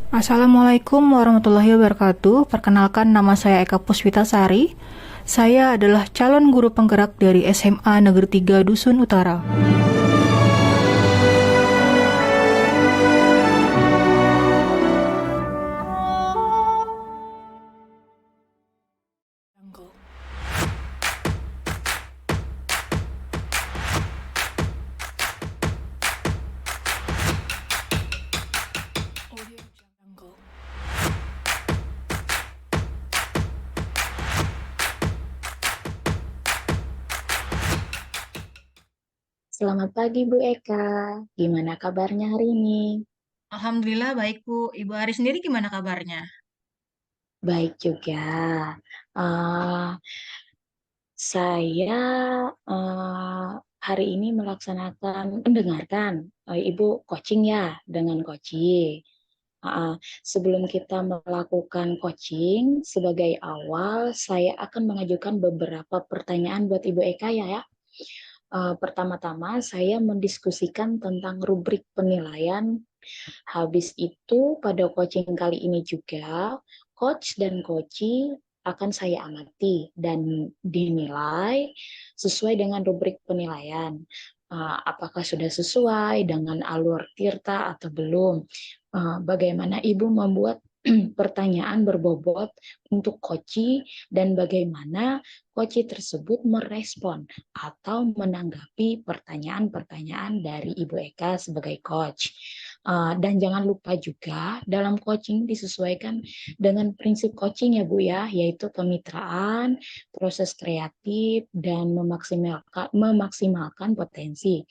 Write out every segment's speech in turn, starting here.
Assalamualaikum warahmatullahi wabarakatuh. Perkenalkan, nama saya Eka Puspitasari. Saya adalah calon guru penggerak dari SMA Negeri 3 Dusun Utara. Selamat pagi Bu Eka, gimana kabarnya hari ini? Alhamdulillah baik Bu. Ibu Ari sendiri gimana kabarnya? Baik juga. Eh, saya hari ini mendengarkan Ibu coaching ya dengan coaching. Sebelum kita melakukan coaching, sebagai awal saya akan mengajukan beberapa pertanyaan buat Ibu Eka ya. Pertama-tama saya mendiskusikan tentang rubrik penilaian. Habis itu pada coaching kali ini juga, coach dan coachee akan saya amati dan dinilai sesuai dengan rubrik penilaian. Apakah sudah sesuai dengan alur Tirta atau belum? Bagaimana Ibu membuat pertanyaan berbobot untuk coachee dan bagaimana coachee tersebut merespon atau menanggapi pertanyaan-pertanyaan dari Ibu Eka sebagai coach. Dan jangan lupa juga dalam coaching disesuaikan dengan prinsip coaching ya Bu ya, yaitu kemitraan, proses kreatif, dan memaksimalkan potensi.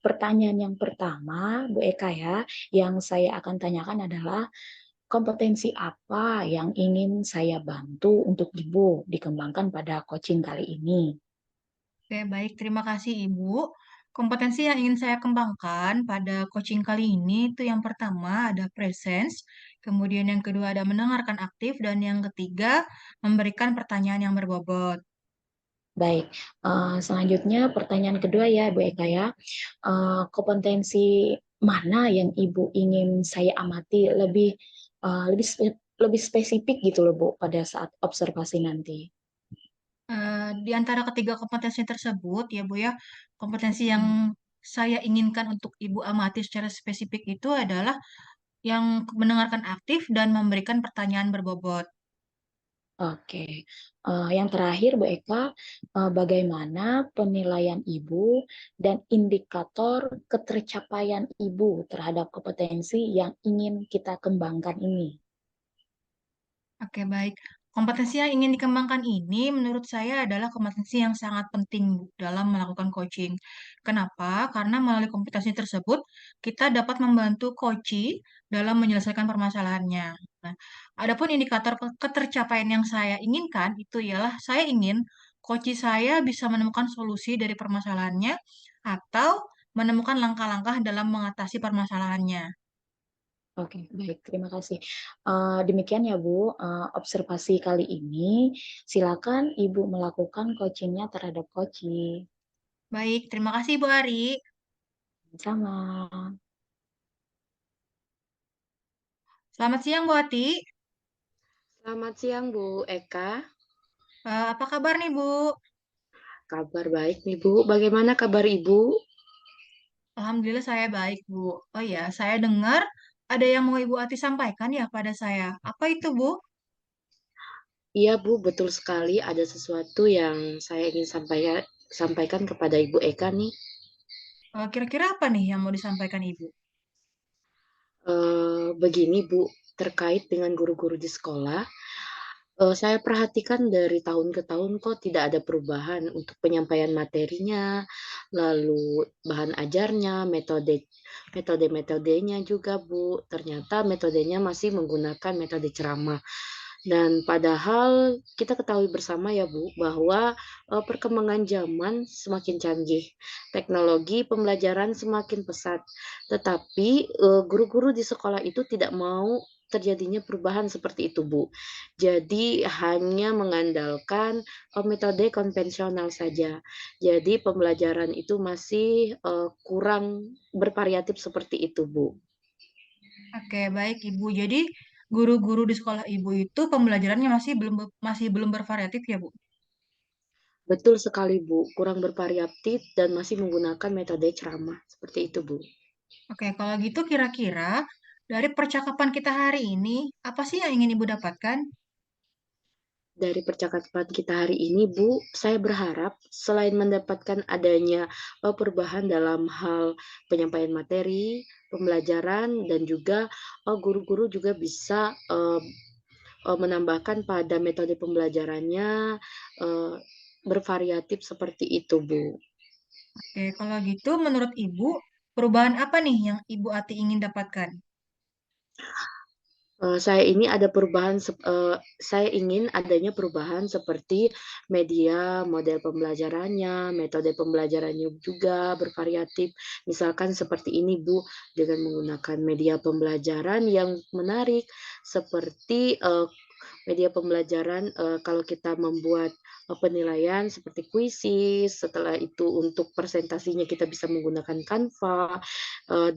Pertanyaan yang pertama, Bu Eka ya, yang saya akan tanyakan adalah kompetensi apa yang ingin saya bantu untuk Ibu dikembangkan pada coaching kali ini? Oke, baik. Terima kasih Ibu. Kompetensi yang ingin saya kembangkan pada coaching kali ini itu yang pertama ada presence, kemudian yang kedua ada mendengarkan aktif, dan yang ketiga memberikan pertanyaan yang berbobot. Baik, selanjutnya pertanyaan kedua ya Bu Eka ya. Kompetensi mana yang Ibu ingin saya amati lebih spesifik gitu loh Bu pada saat observasi nanti. Di antara ketiga kompetensi tersebut, ya Bu ya, kompetensi yang saya inginkan untuk Ibu amati secara spesifik itu adalah yang mendengarkan aktif dan memberikan pertanyaan berbobot. Oke, yang terakhir Bu Eka, bagaimana penilaian Ibu dan indikator ketercapaian Ibu terhadap kompetensi yang ingin kita kembangkan ini? Oke, baik. Kompetensi yang ingin dikembangkan ini menurut saya adalah kompetensi yang sangat penting Bu, dalam melakukan coaching. Kenapa? Karena melalui kompetensi tersebut, kita dapat membantu coachee dalam menyelesaikan permasalahannya. Nah, adapun indikator ketercapaian yang saya inginkan itu ialah saya ingin coachee saya bisa menemukan solusi dari permasalahannya atau menemukan langkah-langkah dalam mengatasi permasalahannya. Oke, baik. Terima kasih. Demikian ya, Bu, observasi kali ini. Silakan Ibu melakukan coachingnya terhadap coaching. Baik, terima kasih Bu Ari. Sama. Selamat siang Bu Ati. Selamat siang Bu Eka, Apa kabar nih Bu? kabar baik nih Bu. Bagaimana kabar Ibu? Alhamdulillah saya baik Bu. Oh ya, saya dengar ada yang mau Ibu Ati sampaikan ya pada saya. Apa itu Bu? Iya Bu, betul sekali ada sesuatu yang saya ingin sampaikan kepada Ibu Eka nih. Kira-kira apa nih yang mau disampaikan Ibu? Begini Bu, terkait dengan guru-guru di sekolah, saya perhatikan dari tahun ke tahun kok tidak ada perubahan untuk penyampaian materinya, lalu bahan ajarnya, metode-metodenya juga Bu. Ternyata metodenya masih menggunakan metode ceramah. Dan padahal kita ketahui bersama ya Bu, bahwa perkembangan zaman semakin canggih, teknologi pembelajaran semakin pesat, tetapi guru-guru di sekolah itu tidak mau terjadinya perubahan seperti itu Bu. Jadi hanya mengandalkan metode konvensional saja. Jadi pembelajaran itu masih kurang bervariatif seperti itu Bu. Oke, baik Ibu. Jadi guru-guru di sekolah Ibu itu pembelajarannya masih belum bervariatif ya, Bu? Betul sekali, Bu, kurang bervariatif dan masih menggunakan metode ceramah, seperti itu, Bu. Oke, kalau gitu kira-kira dari percakapan kita hari ini, apa sih yang ingin Ibu dapatkan? Dari percakapan kita hari ini, Bu, saya berharap selain mendapatkan adanya perubahan dalam hal penyampaian materi, pembelajaran, dan juga guru-guru juga bisa menambahkan pada metode pembelajarannya eh, bervariatif seperti itu, Bu. Oke, kalau gitu menurut Ibu, perubahan apa nih yang Ibu Ati ingin dapatkan? Saya ingin adanya perubahan seperti media, model pembelajarannya, metode pembelajarannya juga bervariatif. Misalkan seperti ini, Bu, dengan menggunakan media pembelajaran yang menarik seperti, media pembelajaran, kalau kita membuat, penilaian seperti kuisis, setelah itu untuk presentasinya kita bisa menggunakan Canva,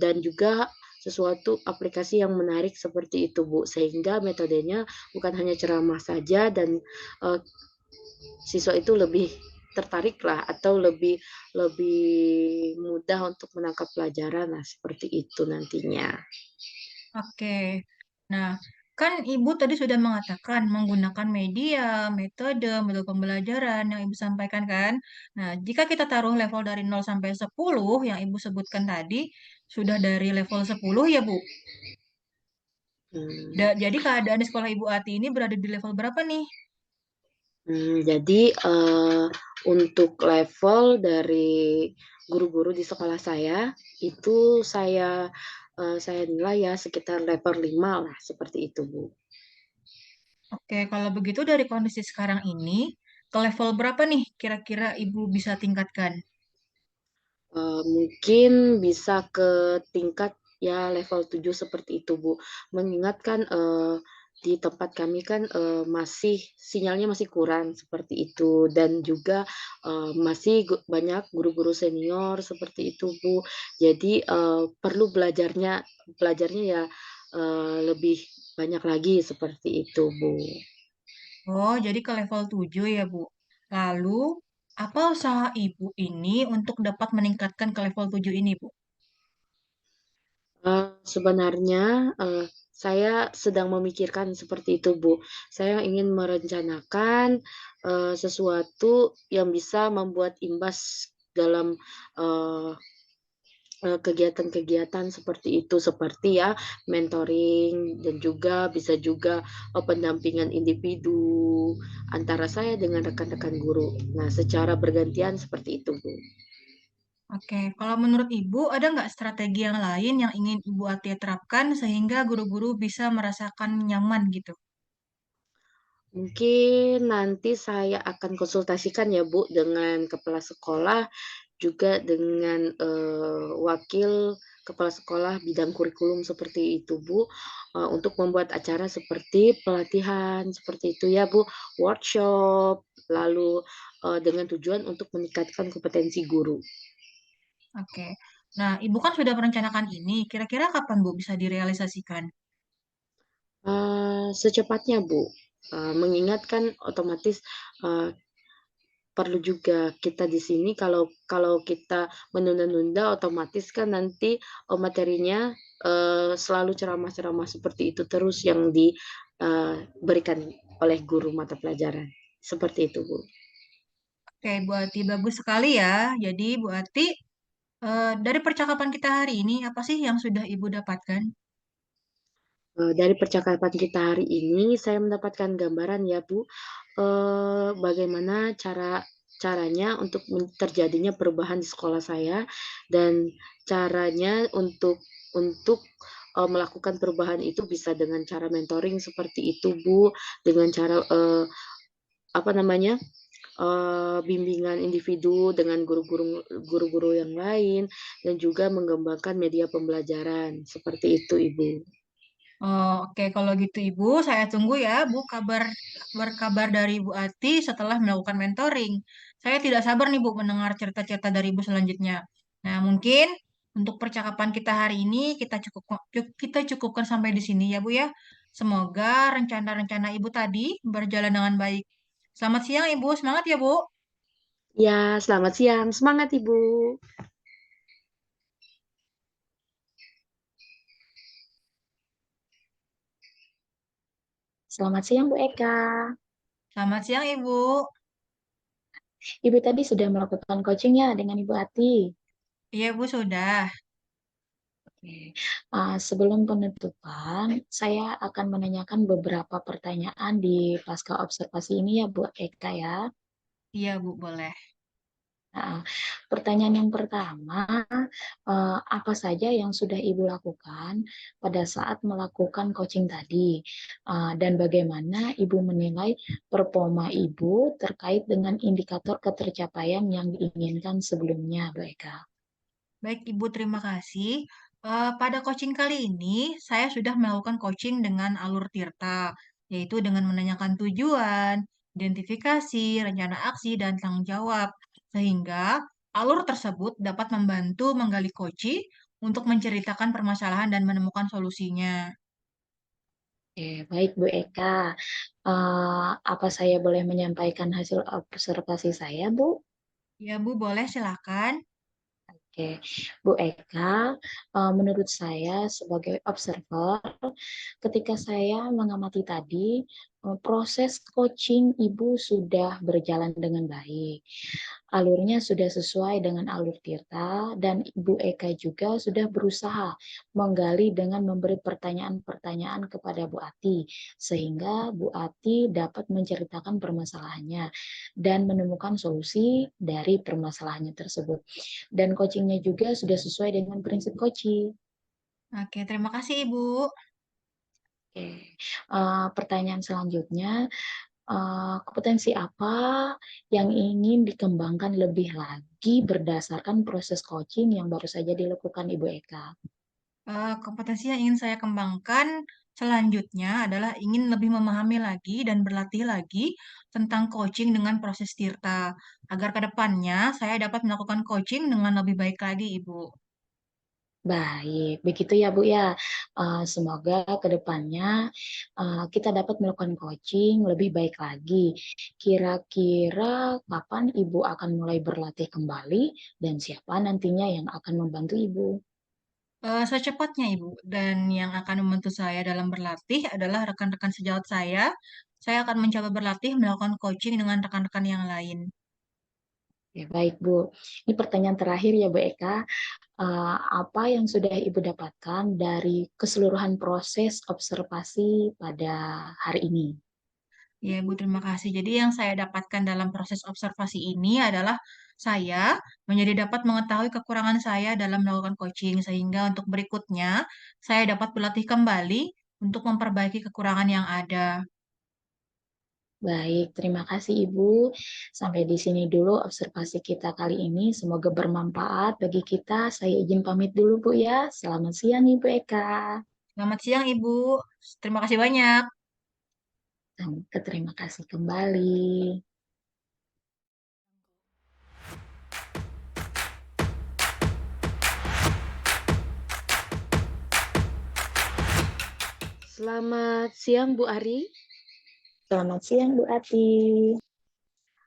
dan juga sesuatu aplikasi yang menarik seperti itu, Bu. Sehingga metodenya bukan hanya ceramah saja dan, eee, siswa itu lebih tertariklah atau lebih lebih mudah untuk menangkap pelajaran. Nah, seperti itu nantinya. Oke, nah kan Ibu tadi sudah mengatakan menggunakan media, metode pembelajaran yang Ibu sampaikan kan. Nah, jika kita taruh level dari 0 sampai 10 yang Ibu sebutkan tadi, sudah dari level 10 ya Bu? Mmm. Jadi keadaan di sekolah Ibu Ati ini berada di level berapa nih? Jadi, untuk level dari guru-guru di sekolah saya, itu saya nilai ya sekitar level 5 lah, seperti itu, Bu. Oke, kalau begitu dari kondisi sekarang ini, ke level berapa nih kira-kira Ibu bisa tingkatkan? Mungkin bisa ke tingkat ya level 7 seperti itu, Bu. Mengingat kan, di tempat kami kan, masih sinyalnya masih kurang seperti itu dan juga, masih banyak guru-guru senior seperti itu, Bu. Jadi, perlu belajarnya ya, lebih banyak lagi seperti itu, Bu. Oh, jadi ke level 7 ya, Bu. Lalu, apa usaha Ibu ini untuk dapat meningkatkan ke level 7 ini, Bu? Sebenarnya, saya sedang memikirkan seperti itu, Bu. Saya ingin merencanakan, sesuatu yang bisa membuat imbas dalam, eee kegiatan-kegiatan seperti itu, seperti ya mentoring dan juga bisa juga, pendampingan individu antara saya dengan rekan-rekan guru. Nah, secara bergantian seperti itu, Bu. Oke, kalau menurut Ibu, ada nggak strategi yang lain yang ingin Ibu Atia terapkan sehingga guru-guru bisa merasakan nyaman gitu? Mungkin nanti saya akan konsultasikan ya, Bu, dengan kepala sekolah, juga dengan, wakil kepala sekolah bidang kurikulum seperti itu, Bu, untuk membuat acara seperti pelatihan, seperti itu ya, Bu, workshop, lalu, dengan tujuan untuk meningkatkan kompetensi guru. Oke. Nah, Ibu kan sudah merencanakan ini. Kira-kira kapan, Bu, bisa direalisasikan? Secepatnya, Bu, mengingat kan otomatis, eee, perlu juga kita di sini kalau kalau kita menunda-nunda otomatis kan nanti, materinya, selalu ceramah-ceramah seperti itu terus yang berikan oleh guru mata pelajaran, seperti itu, Bu. Oke, Bu Ati, bagus sekali ya. Jadi, Bu Ati, dari percakapan kita hari ini, apa sih yang sudah Ibu dapatkan? Dari percakapan kita hari ini saya mendapatkan gambaran ya, Bu, bagaimana caranya untuk terjadinya perubahan di sekolah saya dan caranya untuk, melakukan perubahan itu bisa dengan cara mentoring seperti itu, Bu, dengan cara, apa namanya, bimbingan individu dengan guru-guru yang lain dan juga mengembangkan media pembelajaran, seperti itu, Ibu. Oh, oke, kalau gitu Ibu, saya tunggu ya, Bu, kabar dari Bu Ati setelah melakukan mentoring. Saya tidak sabar nih, Bu, mendengar cerita-cerita dari Ibu selanjutnya. Nah, mungkin Untuk percakapan kita hari ini kita cukupkan sampai di sini ya Bu ya. Semoga rencana-rencana Ibu tadi berjalan dengan baik. Selamat siang Ibu, semangat ya Bu. Ya, selamat siang. Semangat, Ibu. Selamat siang Bu Eka. Selamat siang Ibu. Ibu tadi sudah melakukan coaching ya dengan Ibu Ati. Iya Bu sudah. Oke. Sebelum penutupan, saya akan menanyakan beberapa pertanyaan di pasca observasi ini ya Bu Eka ya. Iya Bu boleh. Nah, pertanyaan yang pertama, apa saja yang sudah Ibu lakukan pada saat melakukan coaching tadi? Dan bagaimana Ibu menilai performa Ibu terkait dengan indikator ketercapaian yang diinginkan sebelumnya, Bu Eka? Baik Ibu, terima kasih. Pada coaching kali ini, saya sudah melakukan coaching dengan alur Tirta, yaitu dengan menanyakan tujuan, identifikasi, rencana aksi, dan tanggung jawab. Sehingga alur tersebut dapat membantu menggali coaching untuk menceritakan permasalahan dan menemukan solusinya. Oke, baik Bu Eka. Apa saya boleh menyampaikan hasil observasi saya, Bu? Ya Bu, boleh silakan. Oke, Bu Eka, menurut saya sebagai observer, ketika saya mengamati tadi, proses coaching Ibu sudah berjalan dengan baik. Alurnya sudah sesuai dengan alur Tirta, dan Ibu Eka juga sudah berusaha menggali dengan memberi pertanyaan-pertanyaan kepada Bu Ati, sehingga Bu Ati dapat menceritakan permasalahannya dan menemukan solusi dari permasalahannya tersebut. Dan coachingnya juga sudah sesuai dengan prinsip coaching. Oke, terima kasih Ibu. Oke. Pertanyaan selanjutnya, kompetensi apa yang ingin dikembangkan lebih lagi berdasarkan proses coaching yang baru saja dilakukan Ibu Eka? Kompetensi yang ingin saya kembangkan selanjutnya adalah ingin lebih memahami lagi dan berlatih lagi tentang coaching dengan proses Tirta, agar ke depannya saya dapat melakukan coaching dengan lebih baik lagi, Ibu. Baik, begitu ya Bu ya. Semoga ke depannya kita dapat melakukan coaching lebih baik lagi. Kira-kira kapan Ibu akan mulai berlatih kembali dan siapa nantinya yang akan membantu Ibu? Secepatnya, Ibu. Dan yang akan membantu saya dalam berlatih adalah rekan-rekan sejawat saya. Saya akan mencoba berlatih melakukan coaching dengan rekan-rekan yang lain. Ya, baik Bu. Ini pertanyaan terakhir ya Bu Eka. Apa yang sudah Ibu dapatkan dari keseluruhan proses observasi pada hari ini? Ya, Bu, terima kasih. Jadi yang saya dapatkan dalam proses observasi ini adalah saya menjadi dapat mengetahui kekurangan saya dalam melakukan coaching, sehingga untuk berikutnya saya dapat berlatih kembali untuk memperbaiki kekurangan yang ada. Baik, terima kasih Ibu. Sampai di sini dulu observasi kita kali ini. Semoga bermanfaat bagi kita. Saya izin pamit dulu Bu ya. Selamat siang Ibu Eka. Selamat siang, Ibu. Terima kasih banyak. Terima kasih kembali. Selamat siang, Bu Ari. Selamat siang Bu Ati.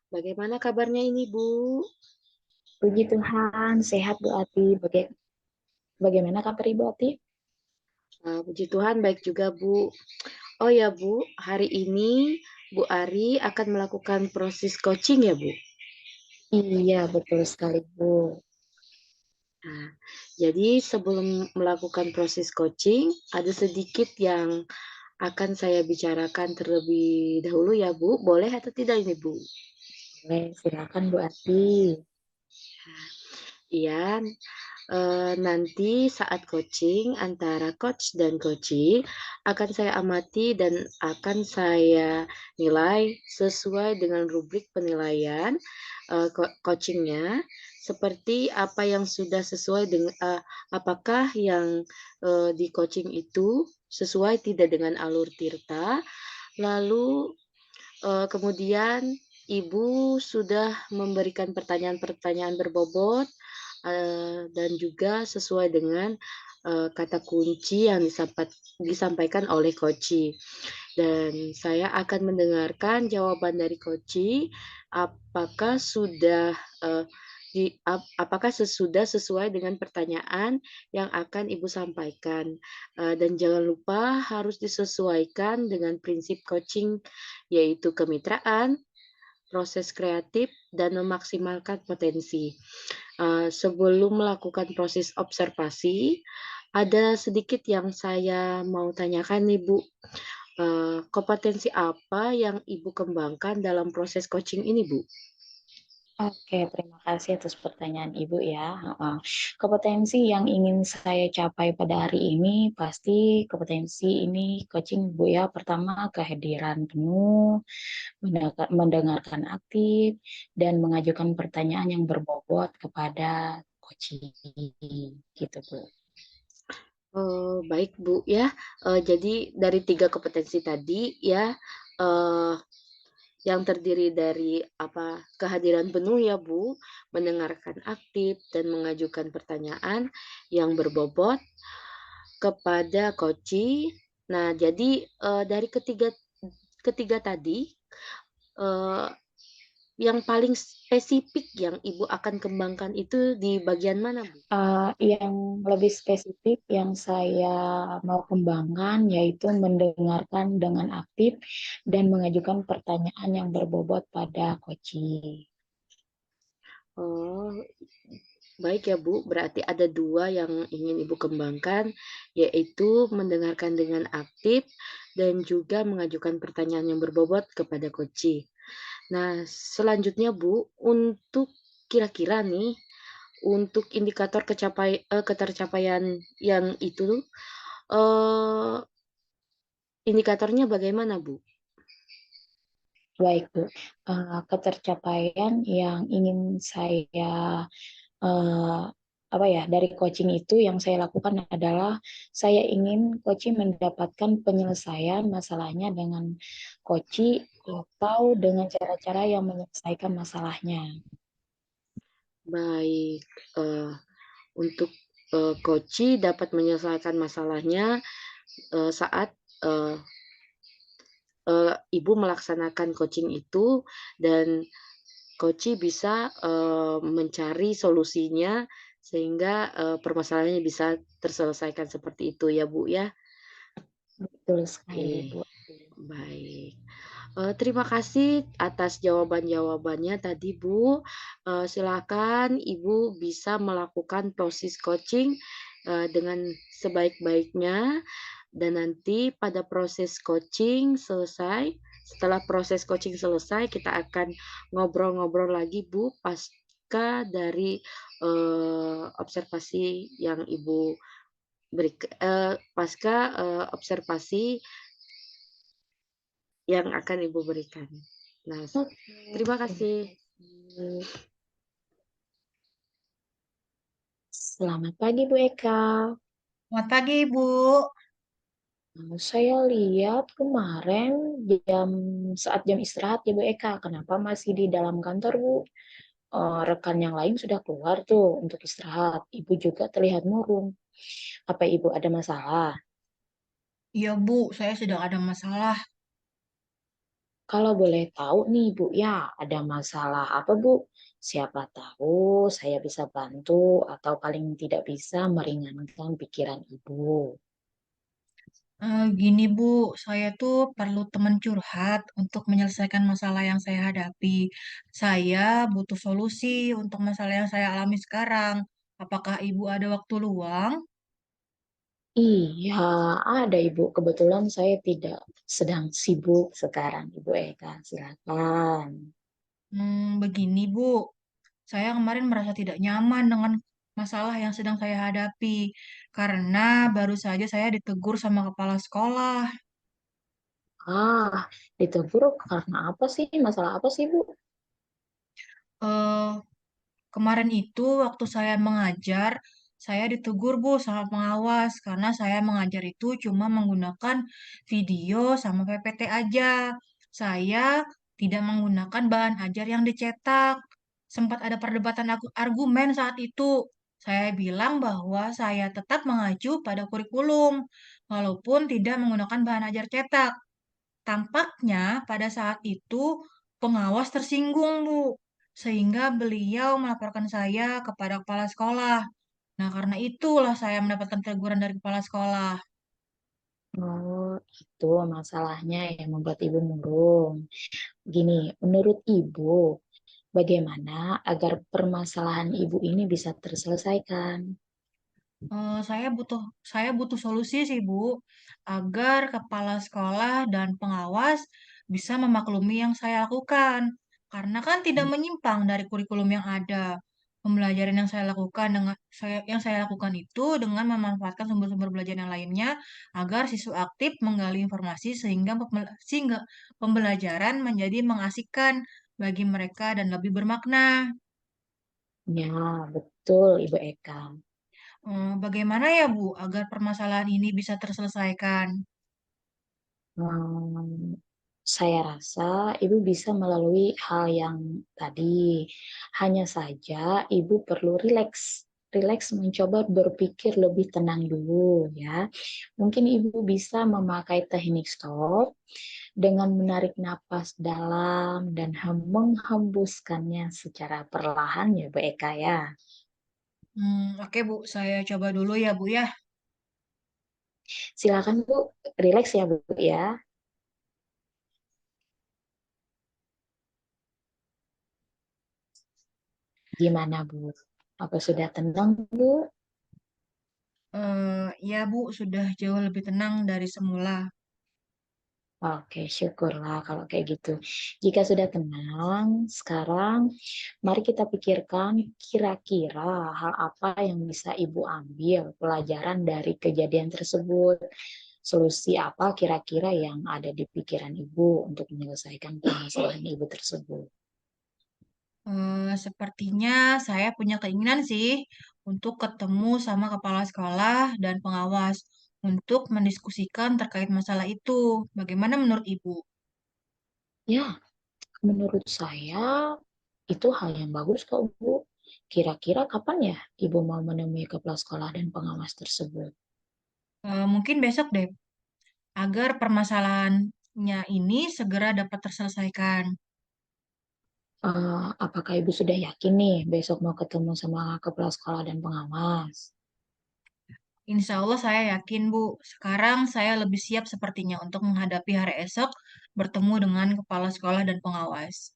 Bagaimana kabarnya ini, Bu? Puji Tuhan, sehat Bu Ati. Bagaimana kabar Ibu Ati? Puji Tuhan, baik juga, Bu. Oh ya, Bu, hari ini Bu Ari akan melakukan proses coaching ya, Bu? Iya, betul sekali Bu. Nah, jadi sebelum melakukan proses coaching, ada sedikit yang akan saya bicarakan terlebih dahulu ya, Bu. Boleh atau tidak ini, Bu? Boleh, silakan Bu Ati. Iya, nanti saat coaching antara coach dan coaching akan saya amati dan akan saya nilai sesuai dengan rubrik penilaian coachingnya, seperti apa yang sudah sesuai dengan apakah yang di coaching itu sesuai tidak dengan alur Tirta, lalu kemudian Ibu sudah memberikan pertanyaan-pertanyaan berbobot dan juga sesuai dengan, kata kunci yang disampaikan oleh koci. Dan saya akan mendengarkan jawaban dari koci, apakah sudah, eee, apakah sudah sesuai dengan pertanyaan yang akan Ibu sampaikan. Dan jangan lupa harus disesuaikan dengan prinsip coaching, yaitu kemitraan, proses kreatif, dan memaksimalkan potensi. Sebelum melakukan proses observasi, ada sedikit yang saya mau tanyakan nih, Bu. Kompetensi apa yang Ibu kembangkan dalam proses coaching ini, Bu? Oke, terima kasih atas pertanyaan Ibu ya. Heeh. Kompetensi yang ingin saya capai pada hari ini pasti kompetensi ini coaching Bu ya. Pertama, kehadiran penuh, mendengarkan aktif, dan mengajukan pertanyaan yang berbobot kepada coaching gitu Bu. Baik, Bu, ya. Jadi dari 3 kompetensi tadi ya, eee, yang terdiri dari kehadiran penuh ya, Bu, mendengarkan aktif dan mengajukan pertanyaan yang berbobot kepada koci. Nah, jadi, dari ketiga ketiga tadi, eee, yang paling spesifik yang Ibu akan kembangkan itu di bagian mana, Bu? Yang lebih spesifik yang saya mau kembangkan yaitu mendengarkan dengan aktif dan mengajukan pertanyaan yang berbobot pada coaching. Oh, baik ya, Bu, berarti ada 2 yang ingin Ibu kembangkan, yaitu mendengarkan dengan aktif dan juga mengajukan pertanyaan yang berbobot kepada koci. Nah, selanjutnya, Bu, untuk kira-kira nih, untuk indikator ketercapaian yang itu, eee, indikatornya bagaimana, Bu? Baik, Bu. Ketercapaian yang ingin saya eee, dari coaching itu yang saya lakukan adalah saya ingin coaching mendapatkan penyelesaian masalahnya dengan coaching atau dengan cara-cara yang menyelesaikan masalahnya. Baik, untuk, koci dapat menyelesaikan masalahnya, saat, eee Ibu melaksanakan coaching itu dan koci bisa, mencari solusinya sehingga, permasalahannya bisa terselesaikan seperti itu ya, Bu, ya? Betul sekali, Oke, Bu. baik. Terima kasih atas jawaban-jawabannya tadi, Bu. Silakan Ibu bisa melakukan proses coaching, dengan sebaik-baiknya dan nanti pada proses coaching selesai setelah proses coaching selesai, kita akan ngobrol-ngobrol lagi, Bu, pasca dari, observasi yang Ibu pasca, observasi yang akan Ibu berikan. Nah, Oke, terima terima kasih. kasih. Selamat pagi, Bu Eka. Selamat pagi, Ibu. Saya lihat kemarin saat jam istirahat ya, Bu Eka, kenapa masih di dalam kantor, Bu? Rekan yang lain sudah keluar tuh untuk istirahat. Ibu juga terlihat murung. Apa Ibu ada masalah? Iya, Bu, saya sedang ada masalah. Kalau boleh tahu nih, Bu, ya, ada masalah apa, Bu? Siapa tahu saya bisa bantu atau paling tidak bisa meringankan pikiran Ibu. Gini, Bu, saya tuh perlu teman curhat untuk menyelesaikan masalah yang saya hadapi. Saya butuh solusi untuk masalah yang saya alami sekarang. Apakah Ibu ada waktu luang? Iya, ada Ibu. Kebetulan saya tidak sedang sibuk sekarang, Ibu Eka. Silakan. Begini, Bu. Saya kemarin merasa tidak nyaman dengan masalah yang sedang saya hadapi karena baru saja saya ditegur sama kepala sekolah. Ah, ditegur karena apa sih? Masalah apa sih, Bu? Eh, Kemarin itu waktu saya mengajar, saya ditegur Bu sama pengawas karena saya mengajar itu cuma menggunakan video sama PPT aja. Saya tidak menggunakan bahan ajar yang dicetak. Sempat ada perdebatan argumen saat itu. Saya bilang bahwa saya tetap mengacu pada kurikulum, walaupun tidak menggunakan bahan ajar cetak. Tampaknya pada saat itu pengawas tersinggung, Bu, sehingga beliau melaporkan saya kepada kepala sekolah. Nah, karena itulah saya mendapatkan teguran dari kepala sekolah. Oh, itu masalahnya yang membuat ibu murung. Gini, menurut ibu, bagaimana agar permasalahan ibu ini bisa terselesaikan? Saya butuh solusi sih, Bu, agar kepala sekolah dan pengawas bisa memaklumi yang saya lakukan. Karena kan tidak menyimpang dari kurikulum yang ada. Pembelajaran yang saya lakukan itu dengan memanfaatkan sumber-sumber belajar yang lainnya agar siswa aktif menggali informasi sehingga pembelajaran menjadi mengasihkan bagi mereka dan lebih bermakna. Ya, betul, Ibu Eka. Bagaimana ya, Bu, agar permasalahan ini bisa terselesaikan? Hmm, saya rasa ibu bisa melalui hal yang tadi. Hanya saja ibu perlu rileks. Rileks mencoba berpikir lebih tenang dulu ya. Mungkin ibu bisa memakai teknik stop dengan menarik napas dalam dan menghembuskannya secara perlahan ya Bu Eka ya. Oke Bu, saya coba dulu ya Bu ya. Silakan Bu, rileks ya Bu ya. Gimana Bu? Apa sudah tenang Bu? Ya Bu, sudah jauh lebih tenang dari semula. Oke, syukurlah kalau kayak gitu. Jika sudah tenang, sekarang mari kita pikirkan kira-kira hal apa yang bisa Ibu ambil pelajaran dari kejadian tersebut. Solusi apa kira-kira yang ada di pikiran Ibu untuk menyelesaikan permasalahan Ibu tersebut? Sepertinya saya punya keinginan sih untuk ketemu sama kepala sekolah dan pengawas untuk mendiskusikan terkait masalah itu. Bagaimana menurut Ibu? Ya, menurut saya itu hal yang bagus kok, Bu. Kira-kira kapan ya Ibu mau menemui kepala sekolah dan pengawas tersebut? Mungkin besok deh, agar permasalahannya ini segera dapat terselesaikan. Apakah Ibu sudah yakin nih besok mau ketemu sama kepala sekolah dan pengawas? Insya Allah saya yakin, Bu. Sekarang saya lebih siap sepertinya untuk menghadapi hari esok bertemu dengan kepala sekolah dan pengawas.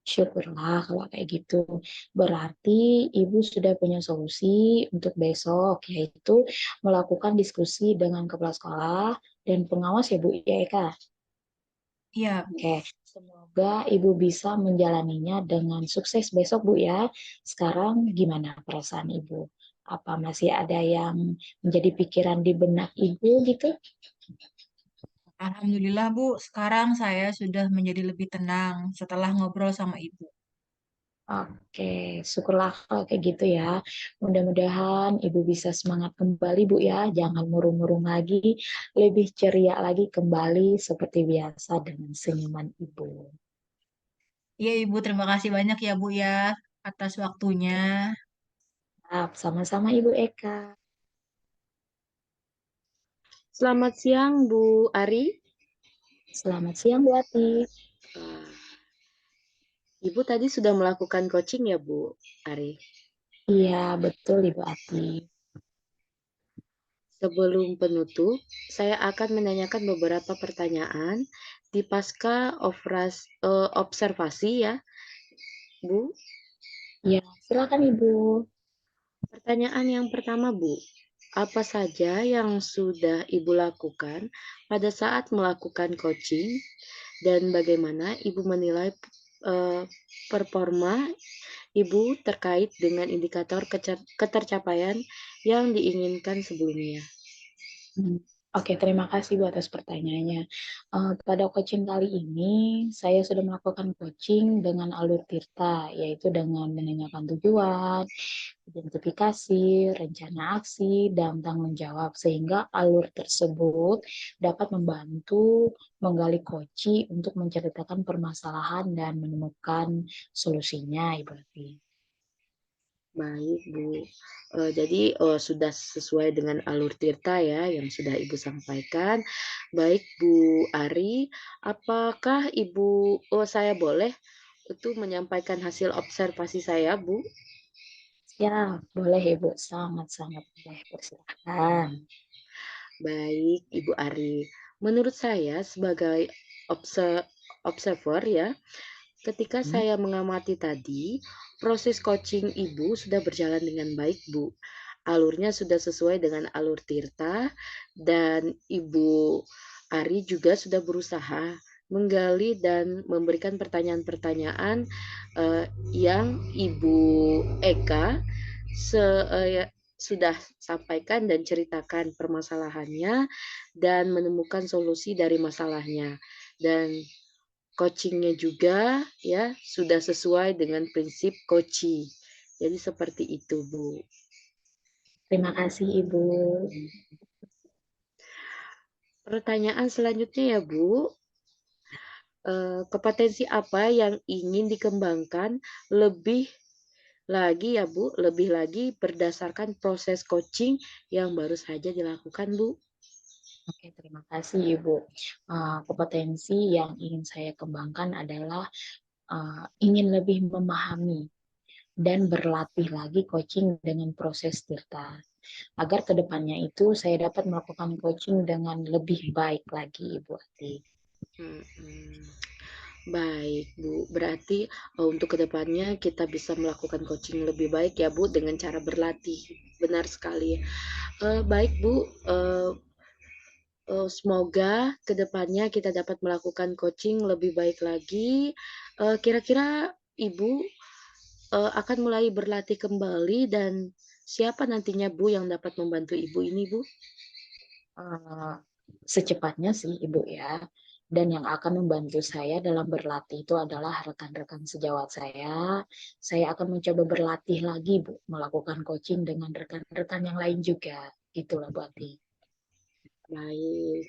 Syukurlah kalau kayak gitu. Berarti Ibu sudah punya solusi untuk besok, yaitu melakukan diskusi dengan kepala sekolah dan pengawas ya Bu ya Eka. Iya, Bu. Oke, semoga Ibu bisa menjalaninya dengan sukses besok Bu ya. Sekarang gimana perasaan Ibu? Apa masih ada yang menjadi pikiran di benak Ibu gitu? Alhamdulillah, Bu. Sekarang saya sudah menjadi lebih tenang setelah ngobrol sama Ibu. Oke, syukurlah kalau kayak gitu ya. Mudah-mudahan Ibu bisa semangat kembali, Bu ya. Jangan murung-murung lagi, lebih ceria lagi kembali seperti biasa dengan senyuman Ibu. Iya, Ibu. Terima kasih banyak ya, Bu ya, atas waktunya. Sama-sama Ibu Eka. Selamat siang, Bu Ari. Selamat siang, Bu Ati. Ah, Ibu tadi sudah melakukan coaching ya, Bu Ari? Iya, betul Ibu Ati. Sebelum penutup, saya akan menanyakan beberapa pertanyaan di pasca observasi ya, Bu. Ya, silakan Ibu. Pertanyaan yang pertama, Bu. Apa saja yang sudah Ibu lakukan pada saat melakukan coaching dan bagaimana Ibu menilai eh, performa Ibu terkait dengan indikator ketercapaian yang diinginkan sebelumnya? Hmm, Oke, terima kasih Bu atas pertanyaannya. Pada coaching kali ini, saya sudah melakukan coaching dengan alur Tirta, yaitu dengan menanyakan tujuan, identifikasi, rencana aksi, dan tanggung jawab, sehingga alur tersebut dapat membantu menggali coaching untuk menceritakan permasalahan dan menemukan solusinya, Ibu Ati. Baik, Bu. Jadi, sudah sesuai dengan alur Tirta ya yang sudah Ibu sampaikan. Baik, Bu Ari, apakah saya boleh itu menyampaikan hasil observasi saya, Bu? Ya, boleh Ibu, sangat-sangat boleh, persilahkan. Baik, Ibu Ari. Menurut saya sebagai observer ya, ketika Hmm, saya mengamati tadi, proses coaching Ibu sudah berjalan dengan baik, Bu. Alurnya sudah sesuai dengan alur Tirta dan Ibu Ari juga sudah berusaha menggali dan memberikan pertanyaan-pertanyaan, yang Ibu Eka se ya sudah sampaikan dan ceritakan permasalahannya dan menemukan solusi dari masalahnya. Dan coaching-nya juga ya sudah sesuai dengan prinsip Koci. Jadi seperti itu, Bu. Terima kasih Ibu. Pertanyaan selanjutnya ya, Bu, kompetensi apa yang ingin dikembangkan lebih lagi ya, Bu, lebih lagi berdasarkan proses coaching yang baru saja dilakukan, Bu? Oke, terima kasih Ibu. Kompetensi yang ingin saya kembangkan adalah ingin lebih memahami dan berlatih lagi coaching dengan proses Tirta. Agar kedepannya itu saya dapat melakukan coaching dengan lebih baik lagi, Ibu Ati. Mhm. Baik, Bu. Berarti, untuk kedepannya kita bisa melakukan coaching lebih baik ya, Bu, dengan cara berlatih. Benar sekali. Baik, Bu, semoga kedepannya kita dapat melakukan coaching lebih baik lagi. Kira-kira Ibu, akan mulai berlatih kembali dan siapa nantinya, Bu, yang dapat membantu Ibu ini, Bu? Eh, Secepatnya sih, Ibu ya. Dan yang akan membantu saya dalam berlatih itu adalah rekan-rekan sejawat saya. Saya akan mencoba berlatih lagi, Bu, melakukan coaching dengan rekan-rekan yang lain juga. Itulah, Bu Ati. Baik.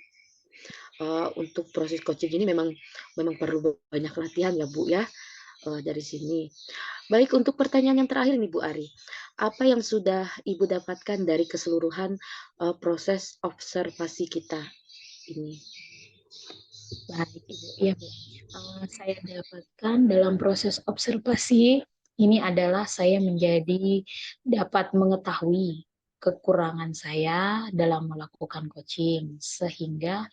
Untuk proses coaching ini memang memang perlu banyak latihan ya, Bu, ya, dari sini. Baik, untuk pertanyaan yang terakhir nih, Bu Ari. Apa yang sudah Ibu dapatkan dari keseluruhan, proses observasi kita ini? Baik, Ibu. Iya, Bu. Saya dapatkan dalam proses observasi ini adalah saya menjadi dapat mengetahui kekurangan saya dalam melakukan coaching, sehingga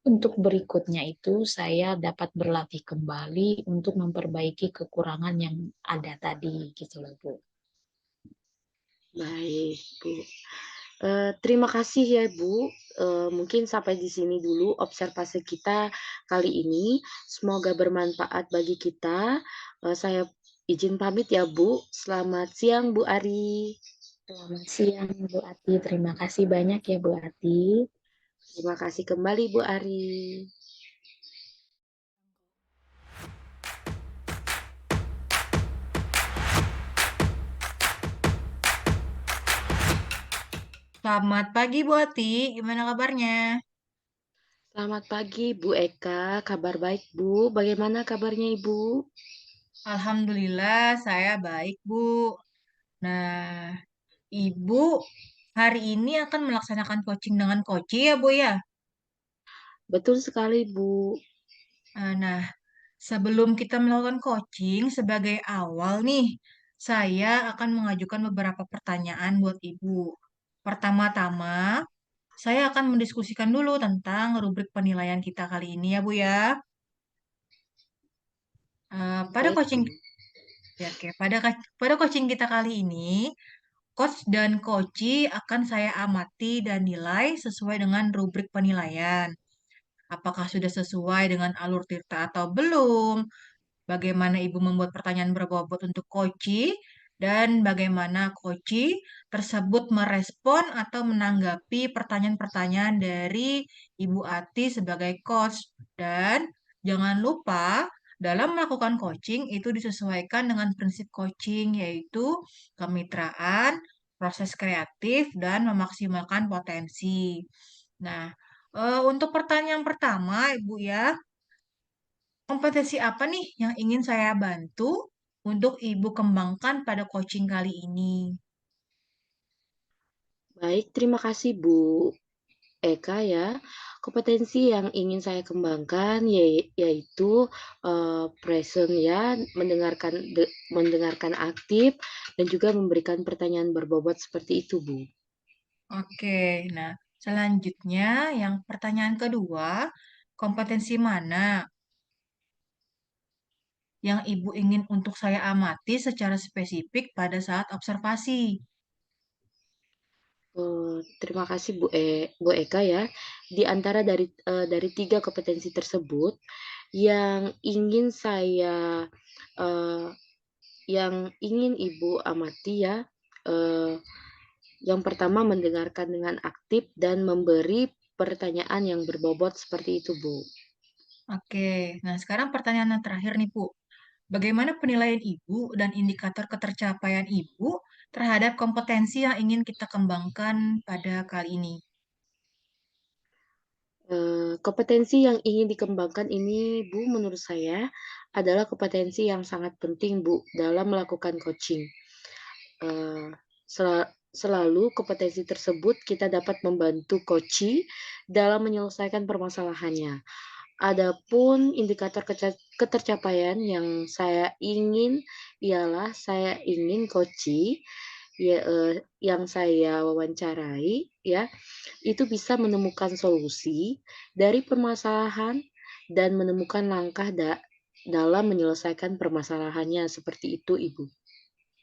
untuk berikutnya itu saya dapat berlatih kembali untuk memperbaiki kekurangan yang ada tadi, gitu loh, Bu. Baik, Bu. Terima kasih ya, Bu. Mungkin sampai di sini dulu observasi kita kali ini. Semoga bermanfaat bagi kita. Saya izin pamit ya, Bu. Selamat siang, Bu Ari. Selamat siang, Bu Ati. Terima kasih banyak ya, Bu Ati. Terima kasih kembali, Bu Ari. Selamat pagi Bu Ati, gimana kabarnya? Selamat pagi, Bu Eka. Kabar baik, Bu. Bagaimana kabarnya Ibu? Alhamdulillah saya baik Bu. Nah, Ibu hari ini akan melaksanakan coaching dengan Koci ya Bu ya? Betul sekali, Bu. Nah, sebelum kita melakukan coaching sebagai awal nih, saya akan mengajukan beberapa pertanyaan buat Ibu. Pertama-tama, saya akan mendiskusikan dulu tentang rubrik penilaian kita kali ini ya Bu ya. Pada Baik, coaching Bu. Ya, oke. Pada coaching kita kali ini, coach dan coachee akan saya amati dan nilai sesuai dengan rubrik penilaian. Apakah sudah sesuai dengan alur Tirta atau belum? Bagaimana Ibu membuat pertanyaan berbobot untuk coachee dan bagaimana coachee tersebut merespon atau menanggapi pertanyaan-pertanyaan dari Ibu Ati sebagai coach. Dan jangan lupa dalam melakukan coaching itu disesuaikan dengan prinsip coaching yaitu kemitraan, proses kreatif, dan memaksimalkan potensi. Nah, untuk pertanyaan pertama, Ibu ya, kompetensi apa nih yang ingin saya bantu untuk Ibu kembangkan pada coaching kali ini? Baik, terima kasih Bu Eka ya. Kompetensi yang ingin saya kembangkan yaitu present ya, mendengarkan aktif dan juga memberikan pertanyaan berbobot seperti itu, Bu. Oke, nah selanjutnya yang pertanyaan kedua, kompetensi mana yang Ibu ingin untuk saya amati secara spesifik pada saat observasi? Terima kasih Bu Eka ya. Di antara dari 3 kompetensi tersebut, yang ingin saya, eee, yang ingin Ibu amati ya, eee, yang pertama mendengarkan dengan aktif dan memberi pertanyaan yang berbobot seperti itu, Bu. Oke, nah sekarang pertanyaan yang terakhir nih, Bu. Bagaimana penilaian Ibu dan indikator ketercapaian Ibu terhadap kompetensi yang ingin kita kembangkan pada kali ini? Kompetensi yang ingin dikembangkan ini, Bu, menurut saya adalah kompetensi yang sangat penting, Bu, dalam melakukan coaching. Eee, Selalu kompetensi tersebut kita dapat membantu coachee dalam menyelesaikan permasalahannya. Adapun indikator ketercapaian yang saya ingin ialah saya ingin coachee yang saya wawancarai ya, itu bisa menemukan solusi dari permasalahan dan menemukan langkah dalam menyelesaikan permasalahannya, seperti itu, Ibu.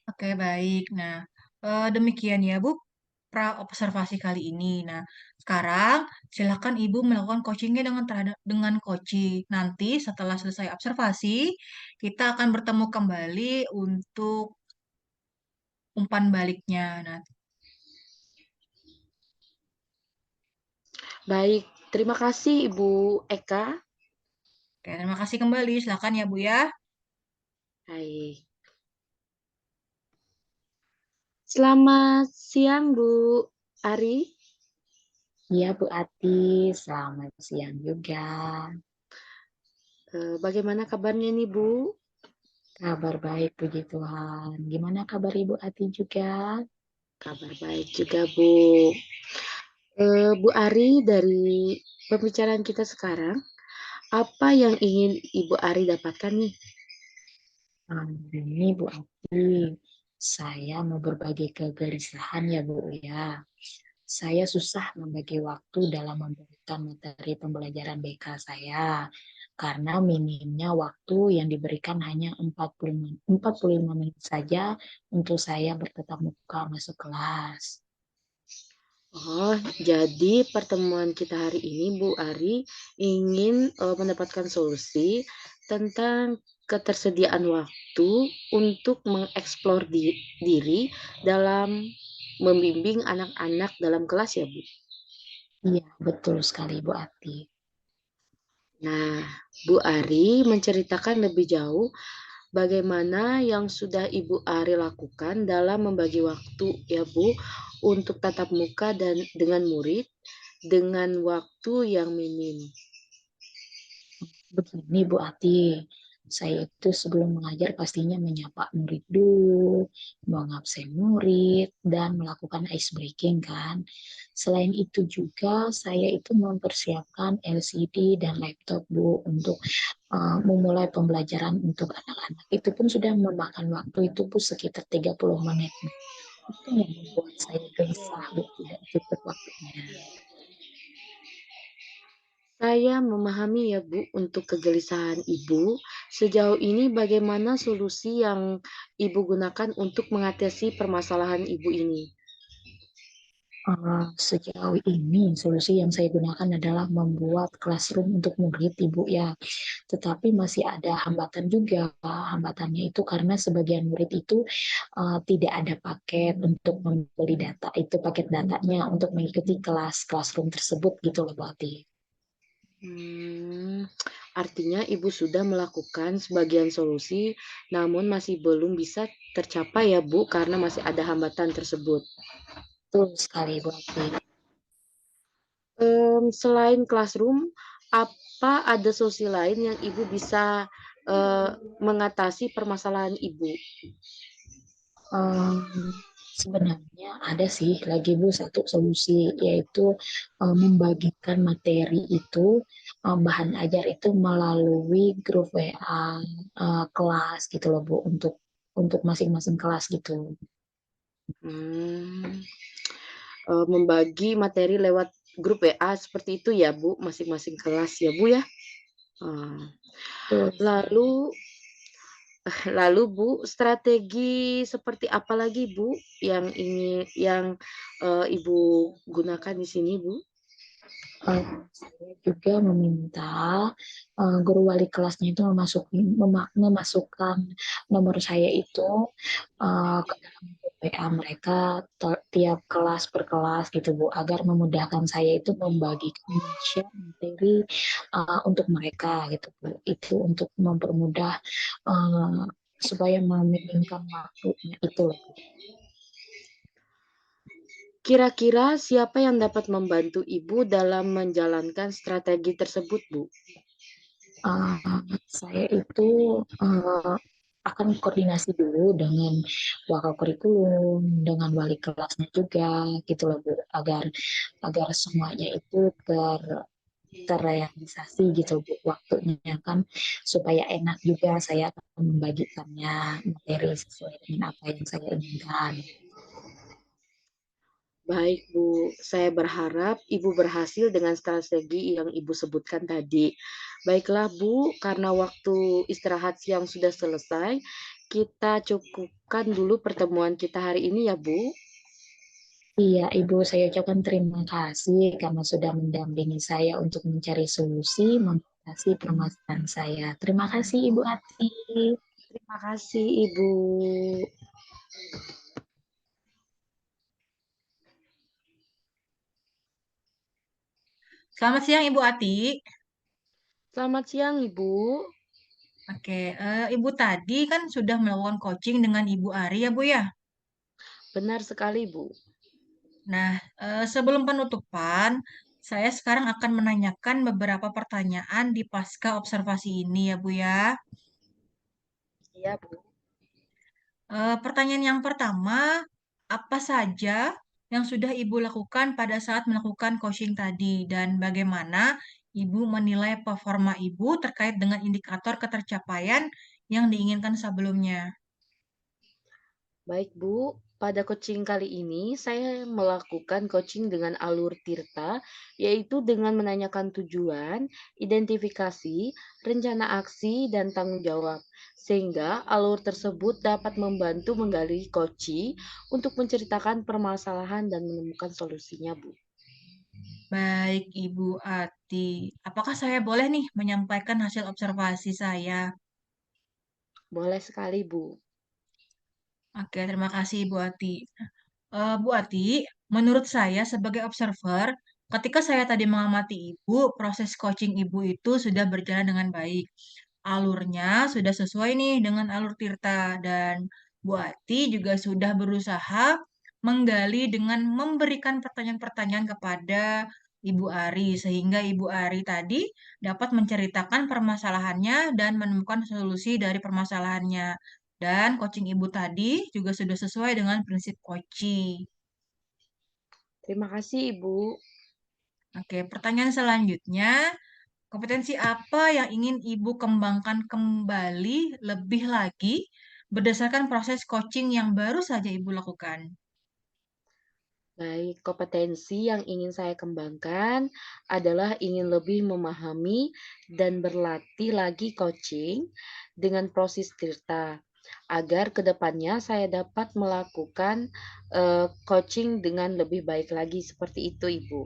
Oke, baik. Nah, demikian ya, Bu, pra-observasi kali ini. Nah, sekarang silakan Ibu melakukan coachingnya dengan coaching. Nanti setelah selesai observasi, kita akan bertemu kembali untuk umpan baliknya. Nah, Baik, terima kasih Ibu Eka. oke, terima kasih kembali. Silakan ya, Bu ya. Baik. Selamat siang Bu Ari. Iya Bu Ati, selamat siang juga. Bagaimana kabarnya nih Bu? Kabar baik puji Tuhan. Gimana kabar Ibu Ati juga? Kabar baik juga Bu. Bu Ari, dari pembicaraan kita sekarang, apa yang ingin Ibu Ari dapatkan nih? Ini Bu Ati, saya mau berbagi kegelisahan ya Bu ya. Saya susah membagi waktu dalam memberikan materi pembelajaran BK saya karena minimnya waktu yang diberikan hanya 45 menit saja untuk saya bertatap muka masuk kelas. Oh, jadi pertemuan kita hari ini Bu Ari ingin mendapatkan solusi tentang ketersediaan waktu untuk mengeksplor diri dalam membimbing anak-anak dalam kelas ya Bu? Iya, betul sekali Bu Ati. Nah, Bu Ari menceritakan lebih jauh bagaimana yang sudah Ibu Ari lakukan dalam membagi waktu ya Bu untuk tatap muka dan dengan murid dengan waktu yang minim. Begini Bu Ati, saya itu sebelum mengajar pastinya menyapa murid dulu, mengabsen murid, dan melakukan ice breaking kan. Selain itu juga saya itu mempersiapkan LCD dan laptop Bu untuk memulai pembelajaran untuk anak-anak. Itu pun sudah memakan waktu itu pun sekitar 30 menit. Itu yang membuat saya gelisah Bu, tidak cukup waktunya. Saya memahami ya Bu untuk kegelisahan Ibu. Sejauh ini bagaimana solusi yang Ibu gunakan untuk mengatasi permasalahan Ibu ini? Sejauh ini solusi yang saya gunakan adalah membuat classroom untuk murid Ibu ya. Tetapi masih ada hambatan juga. Hambatannya itu karena sebagian murid itu tidak ada paket untuk membeli data. Itu paket datanya untuk mengikuti classroom tersebut gitu loh Bu Ati. Hmm, artinya Ibu sudah melakukan sebagian solusi, namun masih belum bisa tercapai ya Bu, karena masih ada hambatan tersebut. Betul sekali Bu Ati. Selain classroom, apa ada solusi lain yang Ibu bisa eee, mengatasi permasalahan Ibu? Sebenarnya ada sih lagi Bu satu solusi, yaitu membagikan materi itu, bahan ajar itu melalui grup WA kelas gitu loh Bu, untuk masing-masing kelas gitu. Mmm, Membagi materi lewat grup WA seperti itu ya, Bu, masing-masing kelas ya, Bu, ya? Eee, Betul sekali. lalu lalu Bu, strategi seperti apa lagi Bu yang Ibu gunakan di sini, Bu? Saya juga meminta guru wali kelasnya itu memasukkan nomor saya itu ke dalam grup WA mereka tiap kelas per kelas gitu Bu, agar memudahkan saya itu membagikan share materi untuk mereka gitu Bu. Itu untuk mempermudah uh, supaya meminimkan waktunya itu loh. Kira-kira siapa yang dapat membantu Ibu dalam menjalankan strategi tersebut, Bu? Saya itu uh, akan koordinasi dulu dengan wakil kurikulum, dengan wali kelasnya juga, gitu loh Bu, agar agar semuanya itu terrealisasi gitu Bu, waktunya kan supaya enak juga saya akan membagikannya materi sesuai dengan apa yang saya inginkan. Baik, Bu. Saya berharap Ibu berhasil dengan strategi yang Ibu sebutkan tadi. Baiklah, Bu, karena waktu istirahat siang sudah selesai, kita cukupkan dulu pertemuan kita hari ini ya, Bu. Iya, Ibu, saya ucapkan terima kasih karena sudah mendampingi saya untuk mencari solusi mengatasi permasalahan saya. Terima kasih, Ibu Ati. Terima kasih, Ibu. Selamat siang Ibu Ati. Selamat siang, Ibu. Oke, Ibu tadi kan sudah melakukan coaching dengan Ibu Ari ya Bu ya? Benar sekali, Bu. Nah, sebelum penutupan, saya sekarang akan menanyakan beberapa pertanyaan di pasca observasi ini ya Bu ya. Iya, Bu. Pertanyaan yang pertama, apa saja yang sudah Ibu lakukan pada saat melakukan coaching tadi dan bagaimana Ibu menilai performa Ibu terkait dengan indikator ketercapaian yang diinginkan sebelumnya? Baik, Bu. Pada coaching kali ini, saya melakukan coaching dengan alur Tirta, yaitu dengan menanyakan tujuan, identifikasi, rencana aksi, dan tanggung jawab. Sehingga alur tersebut dapat membantu menggali coaching untuk menceritakan permasalahan dan menemukan solusinya, Bu. Baik, Ibu Ati. Apakah saya boleh nih menyampaikan hasil observasi saya? Boleh sekali, Bu. Oke, terima kasih Ibu Ati. Bu Ati, menurut saya sebagai observer, ketika saya tadi mengamati Ibu, proses coaching Ibu itu sudah berjalan dengan baik. Alurnya sudah sesuai nih dengan alur Tirta dan Bu Ati juga sudah berusaha menggali dengan memberikan pertanyaan-pertanyaan kepada Ibu Ari sehingga Ibu Ari tadi dapat menceritakan permasalahannya dan menemukan solusi dari permasalahannya. Dan coaching Ibu tadi juga sudah sesuai dengan prinsip coaching. Terima kasih, Ibu. Oke, pertanyaan selanjutnya, kompetensi apa yang ingin Ibu kembangkan kembali lebih lagi berdasarkan proses coaching yang baru saja Ibu lakukan? Baik, kompetensi yang ingin saya kembangkan adalah ingin lebih memahami dan berlatih lagi coaching dengan proses Tirta, agar kedepannya saya dapat melakukan coaching dengan lebih baik lagi seperti itu, Ibu.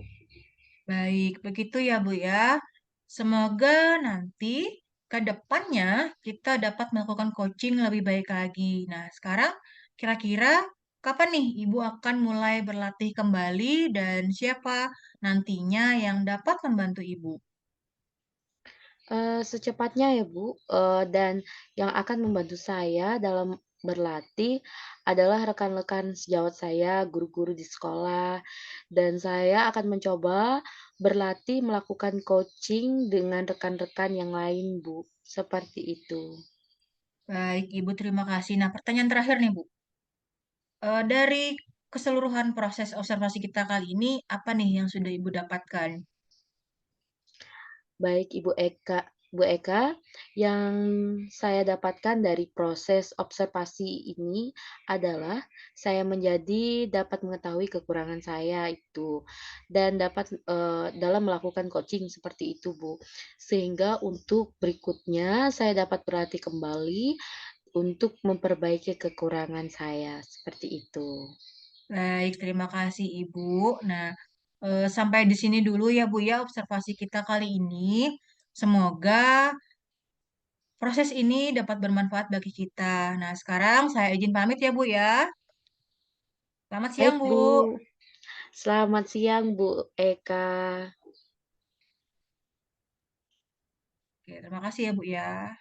Baik, begitu ya Bu ya. Semoga nanti ke depannya kita dapat melakukan coaching lebih baik lagi. Nah, sekarang kira-kira kapan nih Ibu akan mulai berlatih kembali dan siapa nantinya yang dapat membantu Ibu? Secepatnya ya, Bu, dan yang akan membantu saya dalam berlatih adalah rekan-rekan sejawat saya, guru-guru di sekolah, dan saya akan mencoba berlatih melakukan coaching dengan rekan-rekan yang lain, Bu. Seperti itu. Baik, Ibu, terima kasih. Nah, pertanyaan terakhir nih, Bu. Dari keseluruhan proses observasi kita kali ini, apa nih yang sudah Ibu dapatkan? Baik Bu Eka, yang saya dapatkan dari proses observasi ini adalah saya dapat mengetahui kekurangan saya itu dan dapat, dalam melakukan coaching seperti itu, Bu. Sehingga untuk berikutnya saya dapat berlatih kembali untuk memperbaiki kekurangan saya, seperti itu. Baik, terima kasih, Ibu. Nah, sampai di sini dulu ya, Bu, ya, observasi kita kali ini. Semoga proses ini dapat bermanfaat bagi kita. Nah, sekarang saya izin pamit ya, Bu, ya. Selamat siang, Baik, Bu. Bu. Selamat siang, Bu Eka. Oke, terima kasih ya, Bu, ya.